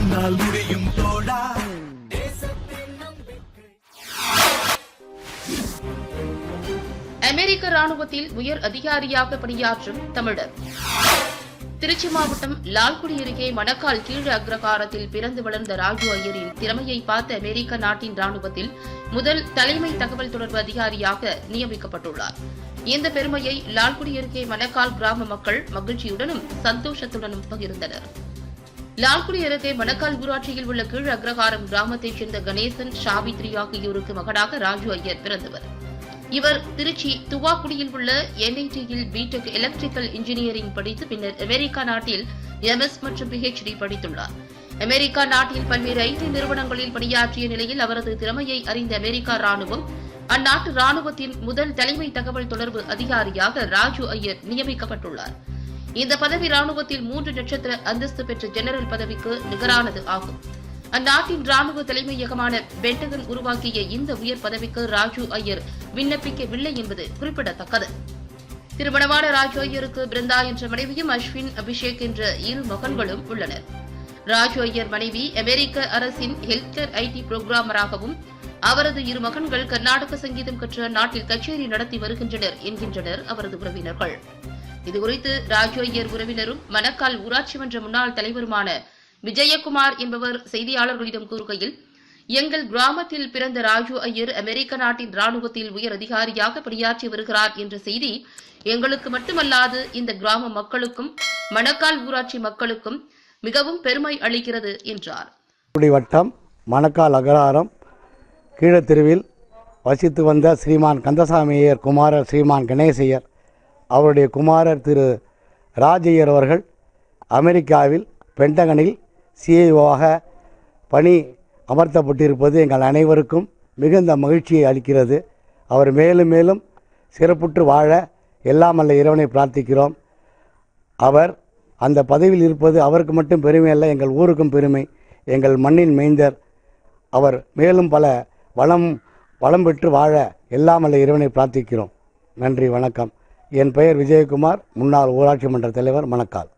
உன்னால் முடியும் தோழா. அமெரிக்க ராணுவத்தில் உயர் அதிகாரியாக பணியாற்றும் தமிழர். திருச்சி மாவட்டம் லால்குடி அருகே மணக்கால் கீழ் அக்ரகாரத்தில் பிறந்து வளர்ந்த ராஜு ஐயரின் திறமையை பார்த்த அமெரிக்க நாட்டின் ராணுவத்தில் முதல் தலைமை தகவல் தொடர்பு அதிகாரியாக நியமிக்கப்பட்டுள்ளார். இந்த பெருமையை லால்குடி அருகே மணக்கால் கிராம மக்கள் மகிழ்ச்சியுடனும் சந்தோஷத்துடனும் பகிர்ந்தனர். லால்குடி அருகே மணக்கால் ஊராட்சியில் உள்ள கீழ் அக்ரகாரம் கிராமத்தைச் சேர்ந்த கணேசன், சாவித்ரி ஆகியோருக்கு மகனாக ராஜு ஐயர் பிறந்தவர். இவர் திருச்சி துவாக்குடியில் உள்ள NIT-யில் பிடெக் எலக்ட்ரிக்கல் இன்ஜினியரிங் படித்து பின்னர் அமெரிக்கா நாட்டில் MS மற்றும் PhD படித்துள்ளார். அமெரிக்கா நாட்டில் பல்வேறு IT நிறுவனங்களில் பணியாற்றிய நிலையில் அவரது திறமையை அறிந்த அமெரிக்கா ராணுவம் அந்நாட்டு ராணுவத்தின் முதல் தலைமை தகவல் தொடர்பு அதிகாரியாக ராஜு ஐயர் நியமிக்கப்பட்டுள்ளார். இந்த பதவி ராணுவத்தில் 3 நட்சத்திர அந்தஸ்து பெற்ற ஜெனரல் பதவிக்கு நிகரானது ஆகும். அந்நாட்டின் ராணுவ தலைமையகமான பென்டகன் உருவாக்கிய இந்த உயர் பதவிக்கு ராஜு ஐயர் விண்ணப்பிக்கவில்லை என்பது குறிப்பிடத்தக்கது. திருமணமான ராஜு ஐயருக்கு பிருந்தா என்ற மனைவியும் அஸ்வின், அபிஷேக் என்ற 2 மகன்களும் உள்ளனர். ராஜு ஐயர் மனைவி அமெரிக்க அரசின் ஹெல்த்கேர் IT புரோகிராமராகவும் அவரது 2 மகன்கள் கர்நாடக சங்கீதம் கற்ற நாட்டில் கச்சேரி நடத்தி வருகின்றனர் என்கின்றனர் அவரது உறவினர்கள். இதுகுறித்து ராஜு ஐயர் உறவினரும் மணக்கால் ஊராட்சி மன்ற முன்னாள் தலைவருமான விஜயகுமார் என்பவர் செய்தியாளர்களிடம் கூறுகையில், எங்கள் கிராமத்தில் பிறந்த ராஜு ஐயர் அமெரிக்க நாட்டின் ராணுவத்தில் உயர் அதிகாரியாக பணியாற்றி வருகிறார் என்ற செய்தி எங்களுக்கு மட்டுமல்லாது இந்த கிராம மக்களுக்கும் மணக்கால் ஊராட்சி மக்களுக்கும் மிகவும் பெருமை அளிக்கிறது என்றார். வட்டம் மணக்கால் அகராரம் கீழத்தெருவில் வசித்து வந்த ஸ்ரீமான் கந்தசாமி ஐயர் குமாரர் ஸ்ரீமான் கணேசையர் அவருடைய குமாரர் திரு ராஜையர் அவர்கள் அமெரிக்காவில் பென்டகனில் CIO-ஆக பணி அமர்த்தப்பட்டிருப்பது எங்கள் அனைவருக்கும் மிகுந்த மகிழ்ச்சியை அளிக்கிறது. அவர் மேலும் மேலும் சிறப்புற்று வாழ எல்லாம் அல்ல இறைவனை பிரார்த்திக்கிறோம். அவர் அந்த பதவியில் இருப்பது அவருக்கு மட்டும் பெருமை அல்ல, எங்கள் ஊருக்கும் பெருமை. எங்கள் மண்ணின் மைந்தர் அவர் மேலும் பல வளம் பெற்று வாழ எல்லாம் அல்ல இறைவனை பிரார்த்திக்கிறோம். நன்றி, வணக்கம். என் பெயர் விஜயகுமார், முன்னாள் ஊராட்சி மன்ற தலைவர், மணக்கால்.